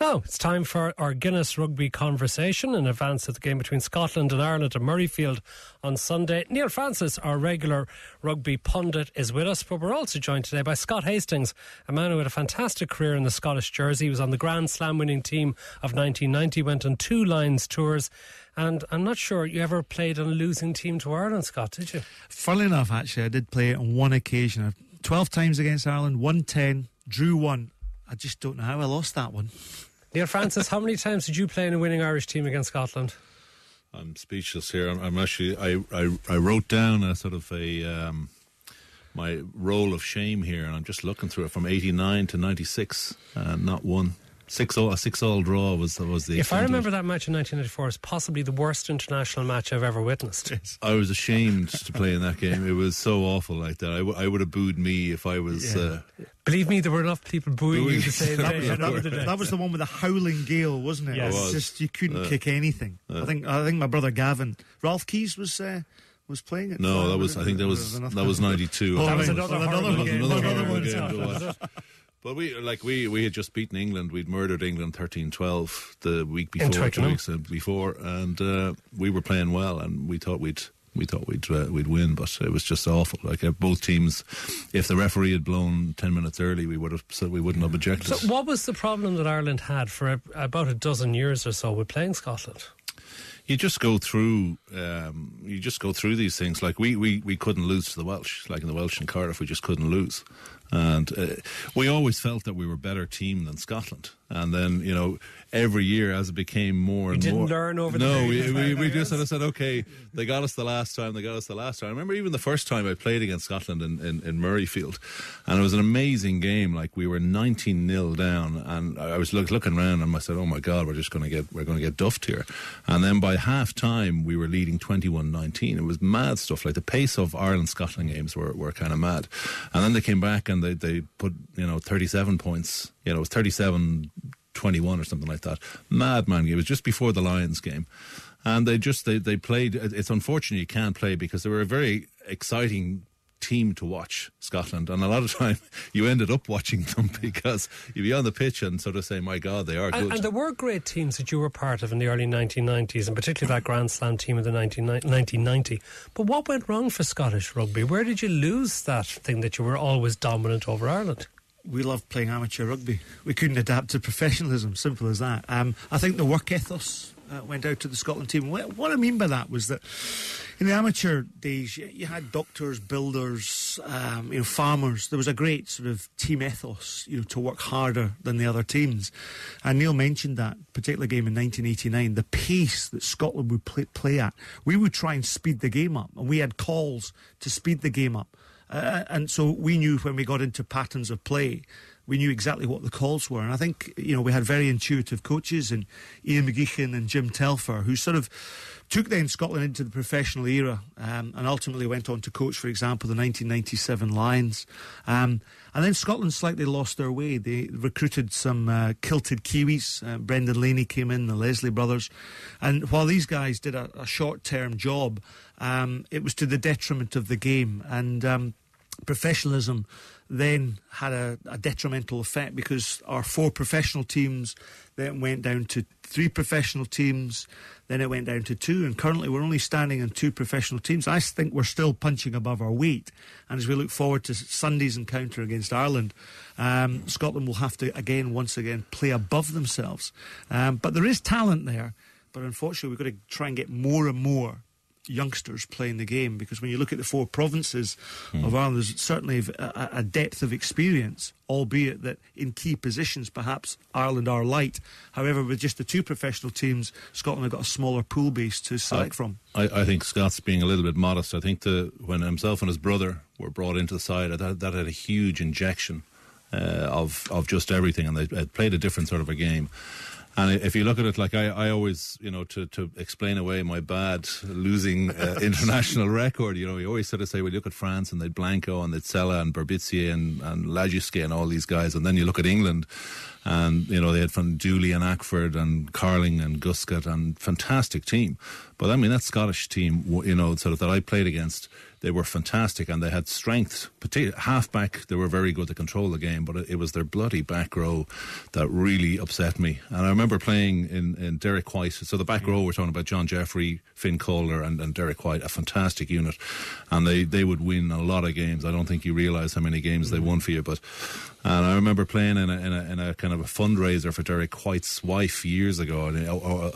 Now, it's time for our Guinness rugby conversation in advance of the game between Scotland and Ireland at Murrayfield on Sunday. Neil Francis, our regular rugby pundit, is with us, but we're also joined today by Scott Hastings, a man who had a fantastic career in the Scottish jersey. He was on the Grand Slam winning team of 1990, went on 2 Lions tours, and I'm not sure you ever played on a losing team to Ireland, Scott, did you? Funnily enough, actually, I did play it on one occasion. 12 times against Ireland, won 10, drew 1. I just don't know how I lost that one. Neil Francis, how many times did you play in a winning Irish team against Scotland? I'm speechless here. I'm actually. I wrote down a sort of a my roll of shame here, and I'm just looking through it from 89 to 96, not one. A 6-all draw was the. If I remember that match in 1994, it's possibly the worst international match I've ever witnessed. I was ashamed to play in that game. It was so awful like that. I would have booed me if I was. Yeah. Believe me, there were enough people booing you the same day. That was the one with the howling gale, wasn't it? Yes. It was just, you couldn't kick anything. I think my brother Gavin, Ralph Keys was playing it. No, that was 92. That was another game to watch. But we had just beaten England. We'd murdered England 13-12 the week before, 2 weeks before, and we were playing well, and we thought we'd win, but it was just awful. Like both teams, if the referee had blown 10 minutes early, we wouldn't have objected. So, what was the problem that Ireland had for about a dozen years or so with playing Scotland? You just go through these things. Like we couldn't lose to the Welsh. Like in the Welsh and Cardiff, we just couldn't lose. And we always felt that we were a better team than Scotland. And then, every year as it became more and more... You didn't learn over the days? No, we just sort of said, okay, they got us the last time. I remember even the first time I played against Scotland in Murrayfield. And it was an amazing game. Like, we were 19-0 down. And I was looking around and I said, oh my God, we're going to get duffed here. And then by half-time, we were leading 21-19. It was mad stuff. Like, the pace of Ireland-Scotland games were kind of mad. And then they came back and they put 37 points. It was 37-21 or something like that. Madman game. It was just before the Lions game, and they played. It's unfortunate you can't play because they were a very exciting team to watch, Scotland, and a lot of time you ended up watching them because you'd be on the pitch and sort of say, my God, they are good. And there were great teams that you were part of in the early 1990s, and particularly that Grand Slam team of the 1990. But what went wrong for Scottish rugby? Where did you lose that thing that you were always dominant over Ireland? We loved playing amateur rugby. We couldn't adapt to professionalism, simple as that. I think the work ethos went out to the Scotland team. What I mean by that was that in the amateur days, you had doctors, builders, farmers. There was a great sort of team ethos, to work harder than the other teams. And Neil mentioned that particular game in 1989, the pace that Scotland would play at. We would try and speed the game up, and we had calls to speed the game up. And so we knew when we got into patterns of play, we knew exactly what the calls were. And I think, we had very intuitive coaches, and Ian McGeechan and Jim Telfer, who sort of took then Scotland into the professional era, and ultimately went on to coach, for example, the 1997 Lions. And then Scotland slightly lost their way. They recruited some kilted Kiwis. Brendan Laney came in, the Leslie brothers. And while these guys did a short-term job, it was to the detriment of the game. And professionalism then had a detrimental effect because our 4 professional teams then went down to 3 professional teams, then it went down to 2, and currently we're only standing on 2 professional teams. I think we're still punching above our weight, and as we look forward to Sunday's encounter against Ireland, Scotland will have to once again play above themselves. But there is talent there, but unfortunately we've got to try and get more and more youngsters playing the game, because when you look at the 4 provinces of Ireland, there's certainly a depth of experience, albeit that in key positions perhaps Ireland are light. However, with just the 2 professional teams, Scotland have got a smaller pool base to select from. I think Scott's being a little bit modest. I think when himself and his brother were brought into the side, that had a huge injection of just everything, and they played a different sort of a game. And if you look at it, like I always, to explain away my bad losing international record, you always sort of say, well, look at France and they'd Blanco and they'd Sella and Berbizier and Lajuske and all these guys. And then you look at England and, they had from Dooley and Ackford and Carling and Guscott and fantastic team. But I mean, that Scottish team, sort of that I played against, they were fantastic, and they had strength. Half-back, they were very good to control the game, but it was their bloody back row that really upset me. And I remember playing in Derek White. So the back row, we're talking about John Jeffrey, Finn Kohler and Derek White, a fantastic unit. And they would win a lot of games. I don't think you realise how many games they won for you. And I remember playing in a kind of a fundraiser for Derek White's wife years ago,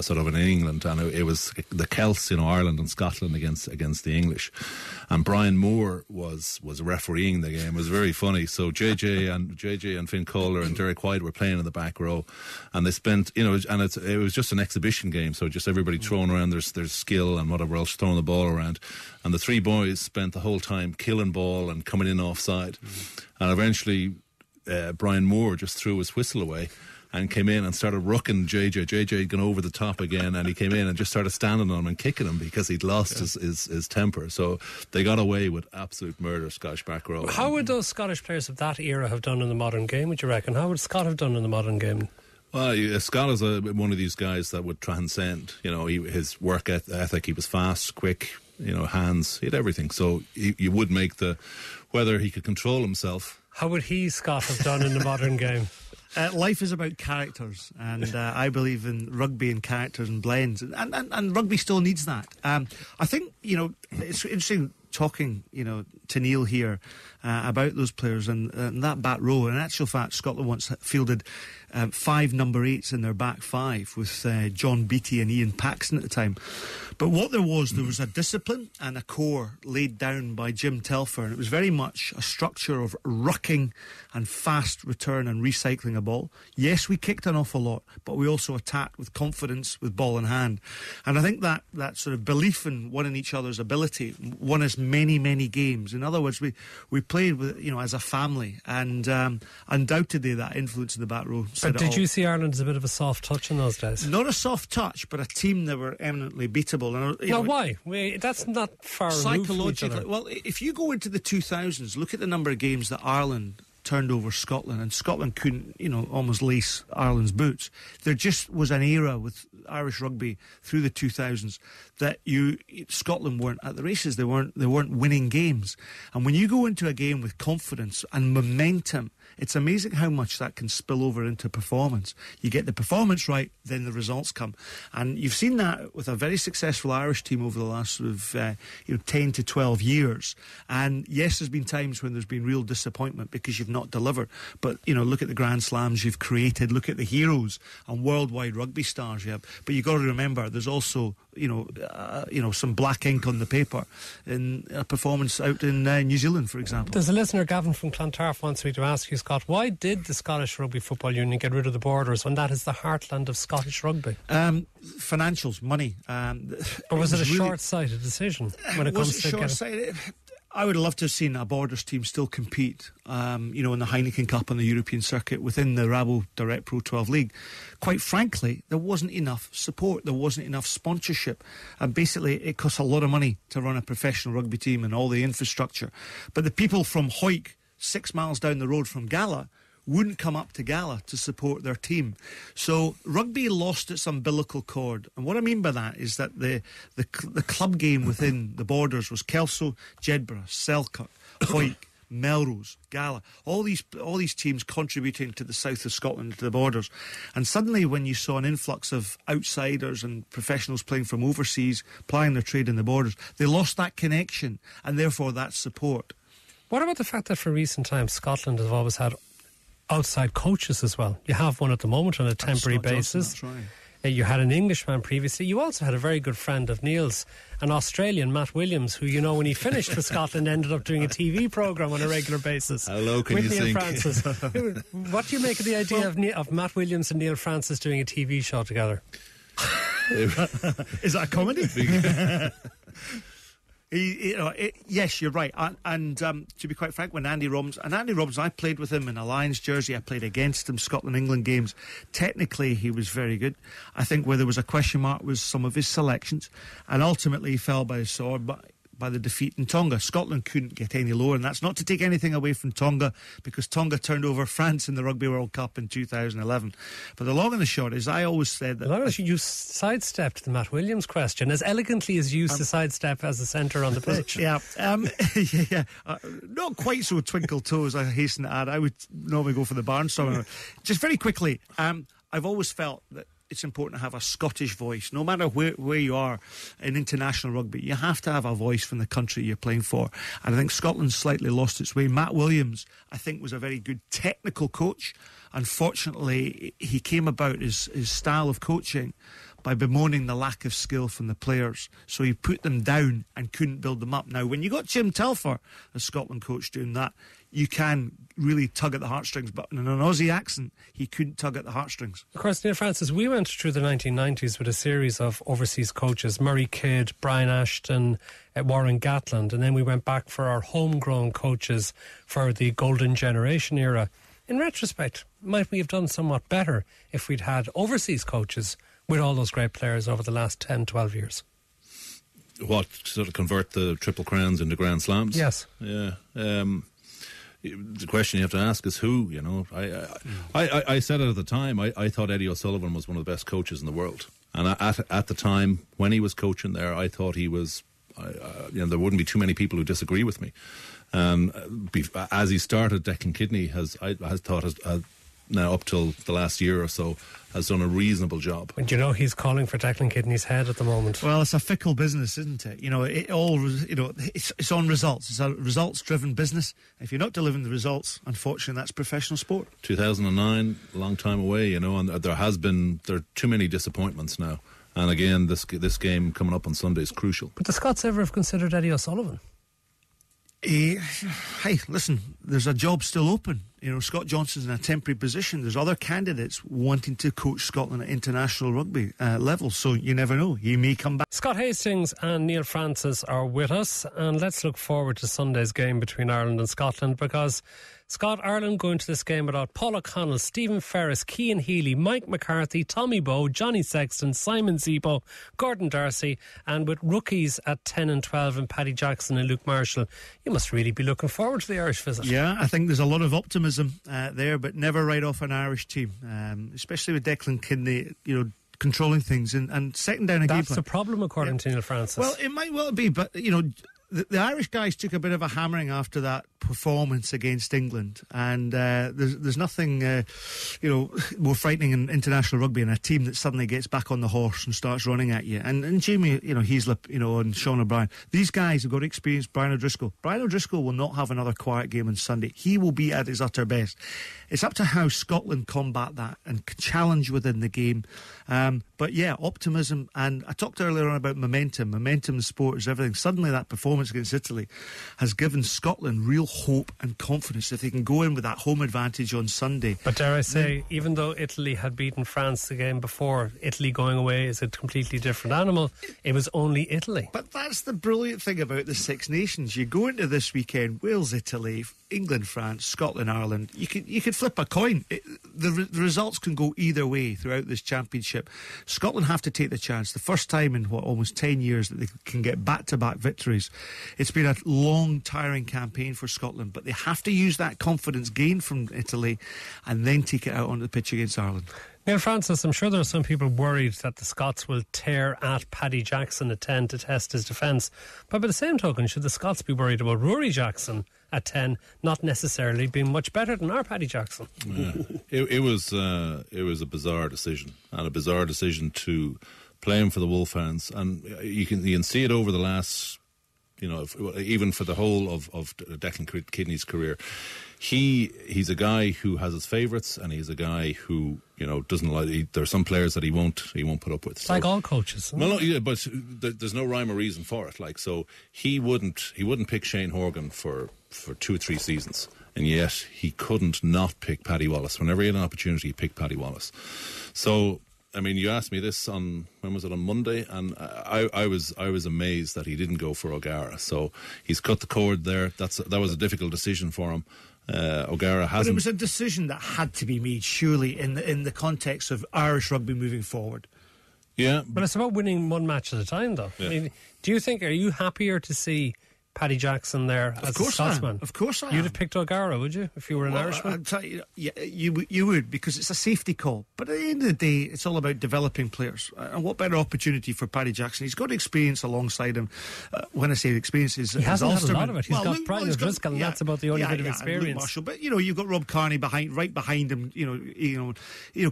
sort of in England, and it was the Celts, Ireland and Scotland against the English. And Brian Moore was refereeing the game. It was very funny. So JJ and Finn Kohler and Derek White were playing in the back row, and they spent, and it was just an exhibition game, so just everybody throwing around their skill and whatever else, throwing the ball around. And the three boys spent the whole time killing ball and coming in offside. And eventually Brian Moore just threw his whistle away and came in and started rucking JJ. JJ had gone over the top again, and he came in and just started standing on him and kicking him because he'd lost his temper. So they got away with absolute murder, Scottish back row. How would those Scottish players of that era have done in the modern game, would you reckon? How would Scott have done in the modern game? Well, Scott is one of these guys that would transcend. His work ethic, he was fast, quick, hands, he had everything. So you would make whether he could control himself. How would Scott, have done in the modern game? Life is about characters, and I believe in rugby and characters and blends, and rugby still needs that. I think it's interesting talking to Neil here about those players and that back row. In actual fact, Scotland once fielded 5 number 8s in their back 5 with John Beattie and Ian Paxton at the time. But what there was a discipline and a core laid down by Jim Telfer, and it was very much a structure of rucking and fast return and recycling a ball. Yes, we kicked an awful lot, but we also attacked with confidence, with ball in hand. And I think that sort of belief in one in each other's ability won us many, many games. In other words, we played with as a family, and undoubtedly that influence in the back row. But did you see Ireland as a bit of a soft touch in those days? Not a soft touch, but a team that were eminently beatable. And, why? That's not far removed from each other. Well, if you go into the 2000s, look at the number of games that Ireland turned over Scotland, and Scotland couldn't, almost lace Ireland's boots. There just was an era with Irish rugby through the 2000s that Scotland weren't at the races. They weren't winning games. And when you go into a game with confidence and momentum, it's amazing how much that can spill over into performance. You get the performance right, then the results come. And you've seen that with a very successful Irish team over the last sort of 10 to 12 years. And yes, there's been times when there's been real disappointment because you've not delivered. But, look at the Grand Slams you've created. Look at the heroes and worldwide rugby stars you have. But you've got to remember, there's also some black ink on the paper in a performance out in New Zealand, for example. There's a listener, Gavin from Clontarf, wants me to ask you, Scott, why did the Scottish Rugby Football Union get rid of the borders when that is the heartland of Scottish rugby? Financials, money. But was it a short-sighted decision when it comes to short-sighted? I would love to have seen a Borders team still compete, in the Heineken Cup on the European circuit within the Rabo Direct Pro 12 League. Quite frankly, there wasn't enough support, there wasn't enough sponsorship, and basically it costs a lot of money to run a professional rugby team and all the infrastructure. But the people from Hawick, 6 miles down the road from Gala, wouldn't come up to Gala to support their team. So rugby lost its umbilical cord. And what I mean by that is that the club game within the Borders was Kelso, Jedburgh, Selkirk, Hawick, Melrose, Gala, all these teams contributing to the south of Scotland, to the Borders. And suddenly when you saw an influx of outsiders and professionals playing from overseas, plying their trade in the Borders, they lost that connection and therefore that support. What about the fact that for recent times Scotland has always had outside coaches as well? You have one at the moment on a temporary basis. That's right. You had an Englishman previously. You also had a very good friend of Neil's, an Australian, Matt Williams, who, when he finished for Scotland, ended up doing a TV programme on a regular basis. How low can with you Neil sink? Francis. What do you make of the idea of Matt Williams and Neil Francis doing a TV show together? Is that a comedy? Yes, you're right. And to be quite frank, when Andy Robbins, I played with him in a Lions jersey. I played against him, Scotland-England games. Technically, he was very good. I think where there was a question mark was some of his selections. And ultimately, he fell by the sword. But by the defeat in Tonga. Scotland couldn't get any lower, and that's not to take anything away from Tonga, because Tonga turned over France in the Rugby World Cup in 2011. But the long and the short is, I always said that... You sidestepped the Matt Williams question as elegantly as you used to sidestep as a centre on the pitch. Not quite so twinkle toes, I hasten to add. I would normally go for the barnstormer. Just very quickly, I've always felt that it's important to have a Scottish voice. No matter where you are in international rugby, you have to have a voice from the country you're playing for. And I think Scotland's slightly lost its way. Matt Williams, I think, was a very good technical coach. Unfortunately, he came about his style of coaching by bemoaning the lack of skill from the players. So he put them down and couldn't build them up. Now, when you got Jim Telfer as Scotland coach doing that, you can really tug at the heartstrings, but in an Aussie accent, he couldn't tug at the heartstrings. Of course, Neil Francis, we went through the 1990s with a series of overseas coaches, Murray Kidd, Brian Ashton, Warren Gatland, and then we went back for our homegrown coaches for the golden generation era. In retrospect, might we have done somewhat better if we'd had overseas coaches with all those great players over the last 10, 12 years? What, sort of convert the Triple Crowns into Grand Slams? Yes. Yeah. The question you have to ask is who, you know. I said it at the time, I thought Eddie O'Sullivan was one of the best coaches in the world. And at the time, when he was coaching there, I thought he was, there wouldn't be too many people who disagree with me. As he started, Declan Kidney has now up till the last year or so, has done a reasonable job. And you know he's calling for Declan Kidney's head at the moment. Well, it's a fickle business, isn't it? It's on results. It's a results-driven business. If you're not delivering the results, unfortunately, that's professional sport. 2009, a long time away, and there are too many disappointments now. And again, this game coming up on Sunday is crucial. But the Scots ever have considered Eddie O'Sullivan? Hey, listen, there's a job still open. Scott Johnson's in a temporary position. There's other candidates wanting to coach Scotland at international rugby level, so you never know. He may come back. Scott Hastings and Neil Francis are with us, and let's look forward to Sunday's game between Ireland and Scotland, because Scott, Ireland go into this game without Paul O'Connell, Stephen Ferris, Cian Healy, Mike McCarthy, Tommy Bowe, Johnny Sexton, Simon Zebo, Gordon Darcy, and with rookies at 10 and 12 and Paddy Jackson and Luke Marshall. You must really be looking forward to the Irish visit. Yeah, I think there's a lot of optimism there, but never write off an Irish team, especially with Declan Kidney, controlling things and setting down a game plan. That's the problem, according to Neil Francis. Well, it might well be, but, the Irish guys took a bit of a hammering after that performance against England, and there's nothing more frightening in international rugby than a team that suddenly gets back on the horse and starts running at you. And Jamie Heaslip and Sean O'Brien, these guys have got experience. Brian O'Driscoll will not have another quiet game on Sunday. He will be at his utter best. It's up to how Scotland combat that and challenge within the game. But yeah, optimism, and I talked earlier on about momentum in sport is everything. Suddenly that performance against Italy has given Scotland real hope and confidence if they can go in with that home advantage on Sunday. But dare I say, even though Italy had beaten France the game before, Italy going away is a completely different animal. It was only Italy. But that's the brilliant thing about the Six Nations. You go into this weekend, Wales, Italy, England, France, Scotland, Ireland. You could flip a coin. The results can go either way throughout this championship. Scotland have to take the chance. The first time in almost 10 years that they can get back-to-back victories. It's been a long, tiring campaign for Scotland, but they have to use that confidence gained from Italy and then take it out onto the pitch against Ireland. Neil Francis, I'm sure there are some people worried that the Scots will tear at Paddy Jackson at 10 to test his defence. But by the same token, should the Scots be worried about Rory Jackson at 10 not necessarily being much better than our Paddy Jackson? Yeah. It was a bizarre decision, and a bizarre decision to play him for the Wolfhounds. And you can see it over the last, even for the whole of Declan Kidney's career. He's a guy who has his favourites, and he's a guy who doesn't like. There are some players that he won't put up with. It's like all coaches. No, yeah, but there's no rhyme or reason for it. So he wouldn't pick Shane Horgan for 2 or 3 seasons, and yet he couldn't not pick Paddy Wallace. Whenever he had an opportunity, he picked Paddy Wallace. So you asked me this on Monday, and I was amazed that he didn't go for O'Gara. So he's cut the cord there. That was a difficult decision for him. O'Gara hasn't. But it was a decision that had to be made, surely, in the context of Irish rugby moving forward. Yeah. But it's about winning one match at a time, though. Yeah. I mean, are you happier to see Paddy Jackson there as a Scotsman? Of course I am. You'd have picked O'Gara, would you, if you were an Irishman? I'd tell you, yeah, you would, because it's a safety call. But at the end of the day, it's all about developing players. And what better opportunity for Paddy Jackson? He's got experience alongside him. When I say experience, he hasn't had a lot of it. He's got Brian O'Driscoll, and that's about the only bit of experience. Marshall, but you've got Rob Kearney right behind him.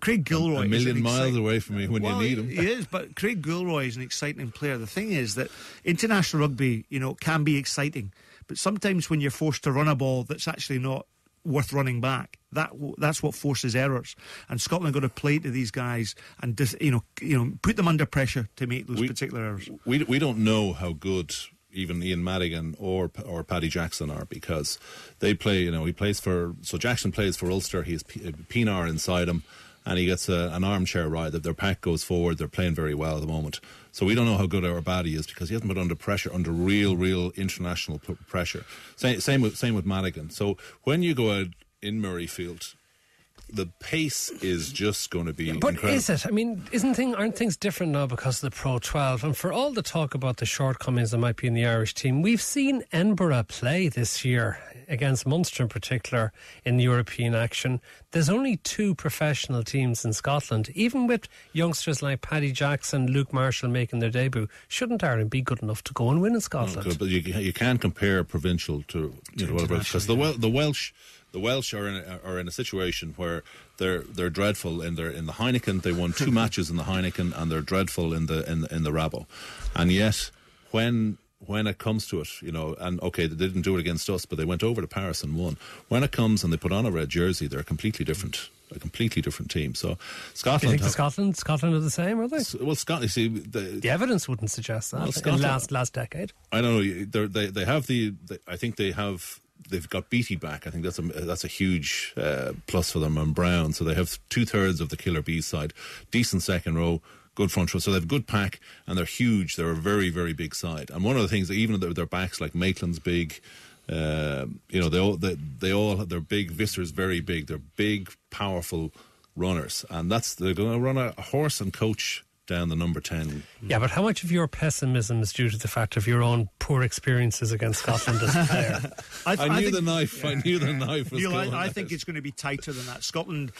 Craig Gilroy. A million miles away from me when you need him. He is, but Craig Gilroy is an exciting player. The thing is that international rugby, can be exciting. But sometimes when you're forced to run a ball that's actually not worth running back, that's what forces errors. And Scotland got to play to these guys and put them under pressure to make those particular errors. We don't know how good even Ian Madigan or Paddy Jackson are, because they play. Jackson plays for Ulster. He has Pinar inside him, and he gets an armchair ride. Their pack goes forward. They're playing very well at the moment. So we don't know how good or bad he is, because he hasn't been under pressure, under real international pressure. Same with Madigan. So when you go out in Murrayfield, the pace is just going to be incredible. But is it? I mean, aren't things different now because of the Pro 12? And for all the talk about the shortcomings that might be in the Irish team, we've seen Edinburgh play this year against Munster in particular in European action. There's only 2 professional teams in Scotland. Even with youngsters like Paddy Jackson, Luke Marshall making their debut, shouldn't Ireland be good enough to go and win in Scotland? But you can't compare provincial to whatever, because the Welsh are in a situation where they're dreadful in the Heineken. They won 2 matches in the Heineken, and they're dreadful in the Rabo. And yet, when it comes to it, and okay, they didn't do it against us, but they went over to Paris and won. When it comes and they put on a red jersey, they're a completely different team. So Scotland. Do you think Scotland are the same, are they? Well, Scotland. You see, the evidence wouldn't suggest that in the last decade. I don't know. They have I think they have. They've got Beattie back. I think that's a huge plus for them, and Brown. So they have 2/3 of the Killer Bees side, decent second row, good front row. So they have a good pack, and they're huge. They're a very, very big side. And one of the things that even their backs, like Maitland's big, they all they're big. Visser's very big. They're big, powerful runners, and they're going to run a horse and coach down the number 10. Yeah, but how much of your pessimism is due to the fact of your own poor experiences against Scotland as a player? I knew the knife was Neil, going. I think it's going to be tighter than that. Scotland,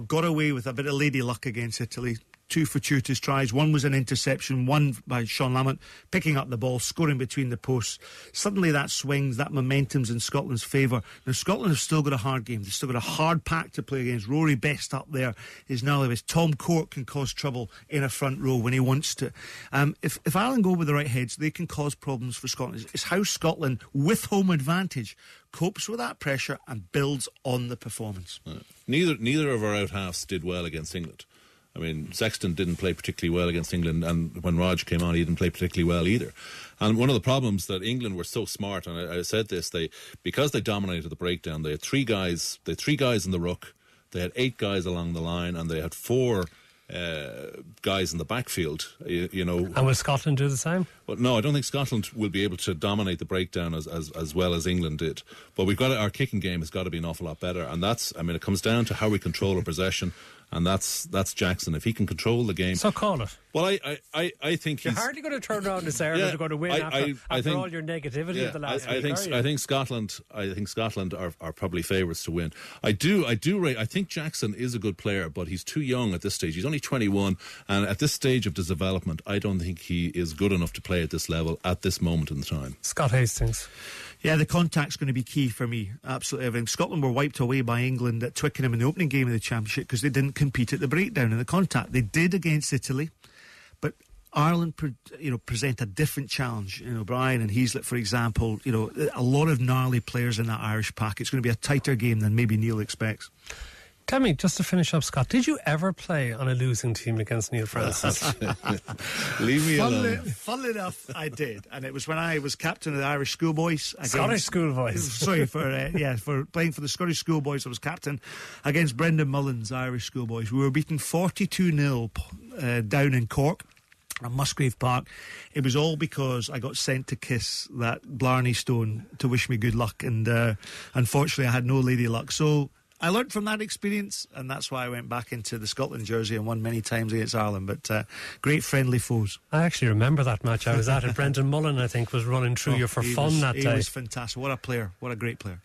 got away with a bit of lady luck against Italy. 2 fortuitous tries. One was an interception, one by Sean Lamont, picking up the ball, scoring between the posts. Suddenly that swings, that momentum's in Scotland's favour. Now, Scotland have still got a hard game. They've still got a hard pack to play against. Rory Best up there is now. Tom Court can cause trouble in a front row when he wants to. If Ireland go with the right heads, they can cause problems for Scotland. It's how Scotland, with home advantage, copes with that pressure and builds on the performance. Neither of our out halves did well against England. I mean, Sexton didn't play particularly well against England, and when Raj came on, he didn't play particularly well either. And one of the problems that England were so smart, and I said this, because they dominated the breakdown, they had 3 guys. They had 3 guys in the ruck, they had 8 guys along the line, and they had 4 guys in the backfield. And will Scotland do the same? Well, no, I don't think Scotland will be able to dominate the breakdown as well as England did. But our kicking game has got to be an awful lot better, and it comes down to how we control our possession. And that's Jackson. If he can control the game, so call it. Well, I think you're hardly going to turn around and say Ireland are going to win after all your negativity of the last week. I think Scotland are probably favourites to win. I think Jackson is a good player, but he's too young at this stage. He's only 21, and at this stage of his development, I don't think he is good enough to play at this level at this moment in time. Scott Hastings. Yeah, the contact's going to be key for me. Absolutely everything. Scotland were wiped away by England at Twickenham in the opening game of the Championship because they didn't compete at the breakdown in the contact. They did against Italy, but Ireland, present a different challenge. Brian and Heaslett, for example, a lot of gnarly players in that Irish pack. It's going to be a tighter game than maybe Neil expects. Tell me, just to finish up, Scott, did you ever play on a losing team against Neil Francis? Leave me alone. Funnily enough, I did. And it was when I was captain of the Irish Schoolboys. Scottish Schoolboys. Sorry, for playing for the Scottish Schoolboys. I was captain against Brendan Mullen's Irish Schoolboys. We were beaten 42-0 down in Cork at Musgrave Park. It was all because I got sent to kiss that Blarney stone to wish me good luck. And unfortunately, I had no lady luck. So I learned from that experience, and that's why I went back into the Scotland jersey and won many times against Ireland. But great friendly foes. I actually remember that match. I was at it. Brendan Mullen, I think, was running through you for fun that day. He was fantastic. What a player. What a great player.